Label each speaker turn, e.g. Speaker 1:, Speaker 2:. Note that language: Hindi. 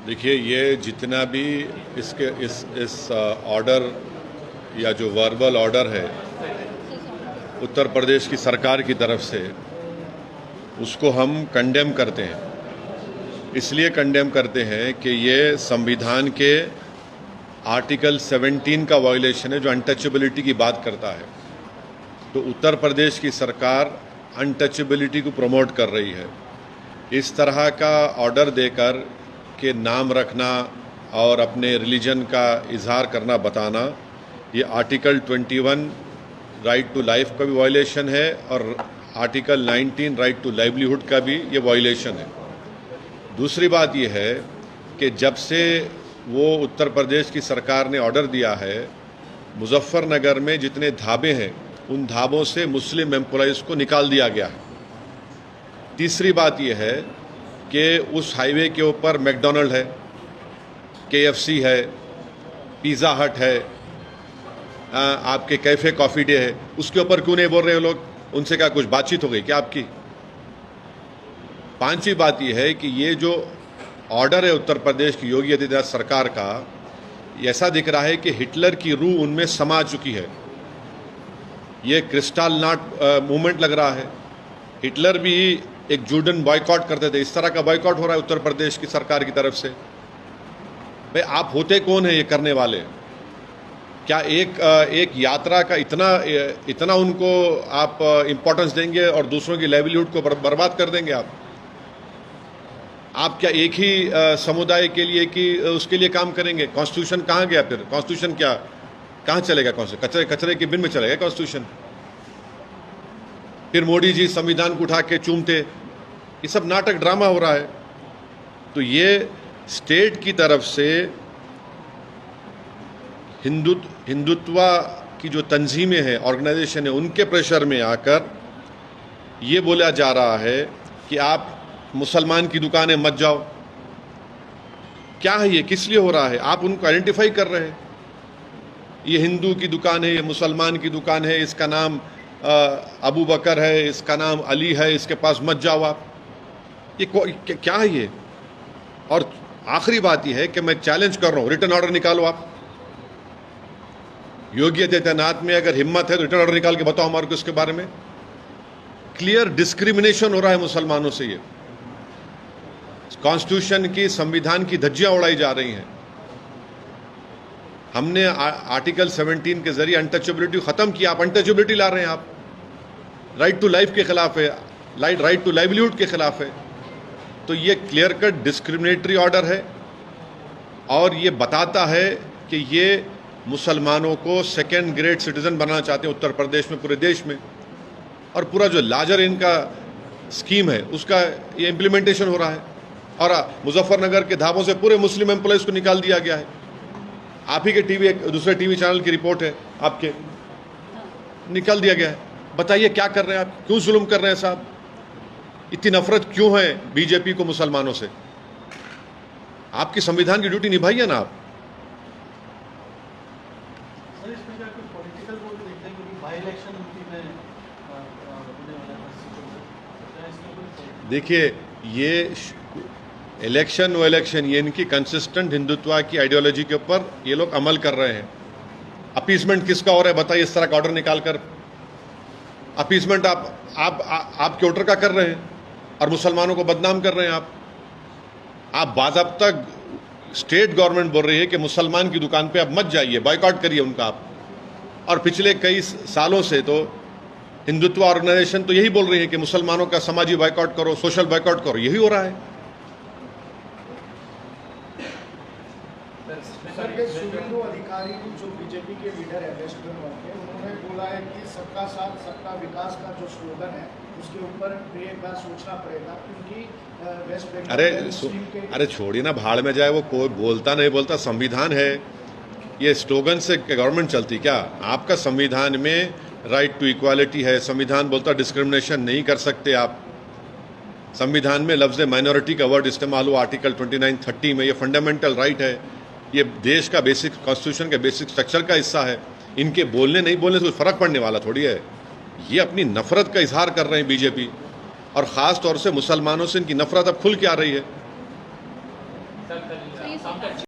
Speaker 1: देखिए, ये जितना भी इस ऑर्डर या जो वर्बल ऑर्डर है उत्तर प्रदेश की सरकार की तरफ से, उसको हम कंडेम करते हैं। इसलिए कंडेम करते हैं कि ये संविधान के आर्टिकल 17 का वायलेशन है, जो अनटचेबिलिटी की बात करता है। तो उत्तर प्रदेश की सरकार अनटचेबिलिटी को प्रमोट कर रही है। इस तरह का ऑर्डर देकर के नाम रखना और अपने रिलीजन का इजहार करना, बताना, ये आर्टिकल 21 राइट टू लाइफ का भी वायलेशन है और आर्टिकल 19 राइट टू लाइवलीहुड का भी ये वायलेशन है। दूसरी बात ये है कि जब से वो उत्तर प्रदेश की सरकार ने ऑर्डर दिया है, मुजफ्फरनगर में जितने ढाबे हैं उन ढाबों से मुस्लिम एम्प्लॉइज़ को निकाल दिया गया है। तीसरी बात यह है कि उस हाईवे के ऊपर मैकडॉनल्ड है, KFC है, पिज़्ज़ा हट है, आपके कैफ़े कॉफ़ी डे है, उसके ऊपर क्यों नहीं बोल रहे हो लोग? उनसे क्या कुछ बातचीत हो गई क्या आपकी? पांचवी बात यह है कि ये जो ऑर्डर है उत्तर प्रदेश की योगी आदित्यनाथ सरकार का, ऐसा दिख रहा है कि हिटलर की रूह उनमें समा चुकी है। ये क्रिस्टल नॉट मूवमेंट लग रहा है। हिटलर भी एक जूडन बॉयकॉट करते थे, इस तरह का बॉयकॉट हो रहा है उत्तर प्रदेश की सरकार की तरफ से। भाई, आप होते कौन है ये करने वाले? क्या एक यात्रा का इतना उनको आप इम्पोर्टेंस देंगे और दूसरों की लाइवलीहुड को बर्बाद कर देंगे? आप क्या एक ही समुदाय के लिए कि उसके लिए काम करेंगे? कॉन्स्टिट्यूशन कहाँ गया फिर? कॉन्स्टिट्यूशन क्या कहाँ चलेगा? कचरे के बिन में चलेगा कॉन्स्टिट्यूशन? फिर मोदी जी संविधान को उठा के चूमते। ये सब नाटक ड्रामा हो रहा है। तो ये स्टेट की तरफ से हिंदुत्व की जो तंजीमें हैं, ऑर्गेनाइजेशन है, उनके प्रेशर में आकर ये बोला जा रहा है कि आप मुसलमान की दुकानें मत जाओ। क्या है ये? किस लिए हो रहा है? आप उनको आइडेंटिफाई कर रहे हैं। ये हिंदू की दुकान है, ये मुसलमान की दुकान है, इसका नाम अबू बकर है, इसका नाम अली है, इसके पास मत जाओ आप। ये क्या है ये? और आखिरी बात यह है कि मैं चैलेंज कर रहा हूं, रिटर्न ऑर्डर निकालो आप। योगी आदित्यनाथ में अगर हिम्मत है तो रिटर्न ऑर्डर निकाल के बताओ हमारे को इसके बारे में। क्लियर डिस्क्रिमिनेशन हो रहा है मुसलमानों से। ये कॉन्स्टिट्यूशन की, संविधान की धज्जियां उड़ाई जा रही हैं। हमने आर्टिकल 17 के जरिए अनटचेबिलिटी खत्म किया, आप अनटचेबिलिटी ला रहे हैं। आप राइट टू लाइफ के खिलाफ है, राइट टू लाइवलीहुड के खिलाफ है। तो ये क्लियर कट डिस्क्रिमिनेटरी ऑर्डर है और ये बताता है कि ये मुसलमानों को सेकेंड ग्रेड सिटीजन बनाना चाहते हैं उत्तर प्रदेश में, पूरे देश में। और पूरा जो लार्जर इनका स्कीम है उसका ये इम्प्लीमेंटेशन हो रहा है। और मुजफ्फरनगर के ढाबों से पूरे मुस्लिम एम्प्लॉयज़ को निकाल दिया गया है। आप ही के दूसरे टीवी चैनल की रिपोर्ट है, आपके निकाल दिया गया है। बताइए क्या कर रहे हैं आप? क्यों जुल्म कर रहे हैं साहब? इतनी नफरत क्यों है बीजेपी को मुसलमानों से? आपकी संविधान की ड्यूटी निभाइए ना आप। देखिए, ये इलेक्शन ये इनकी कंसिस्टेंट हिंदुत्व की आइडियोलॉजी के ऊपर ये लोग अमल कर रहे हैं। अपीसमेंट किसका हो रहा है बताइए? इस तरह का ऑर्डर निकालकर अपीसमेंट आपके वोटर का कर रहे हैं और मुसलमानों को बदनाम कर रहे हैं आप बाज़ाब्ता स्टेट गवर्नमेंट बोल रही है कि मुसलमान की दुकान पे आप मत जाइए, बॉयकॉट करिए उनका आप। और पिछले कई सालों से तो हिंदुत्व ऑर्गेनाइजेशन तो यही बोल रही है कि मुसलमानों का समाजी बॉयकॉट करो, सोशल बॉयकॉट करो। यही हो रहा है।
Speaker 2: सर, ये शुभेंदु अधिकारी जो बीजेपी के लीडर है वेस्ट बंगाल के, उन्होंने बोला है कि सबका साथ सबका विकास का जो स्लोगन है उसके ऊपर एक बार सोचना पड़ेगा, क्योंकि वेस्ट बंगाल
Speaker 1: अरे छोड़िए ना, भाड़ में जाए वो। कोई बोलता नहीं बोलता, संविधान है। ये स्लोगन से गवर्नमेंट चलती क्या? आपका संविधान में राइट टू इक्वालिटी है। संविधान बोलता डिस्क्रिमिनेशन नहीं कर सकते आप। संविधान में लफ्ज़ माइनॉरिटी का वर्ड इस्तेमाल हुआ आर्टिकल 29, 30 में। ये फंडामेंटल राइट है। ये देश का बेसिक, कॉन्स्टिट्यूशन के बेसिक स्ट्रक्चर का हिस्सा है। इनके बोलने नहीं बोलने से कोई फर्क पड़ने वाला थोड़ी है। ये अपनी नफरत का इजहार कर रहे हैं बीजेपी, और ख़ास तौर से मुसलमानों से इनकी नफरत अब खुल के आ रही है।
Speaker 3: सर कल शाम तक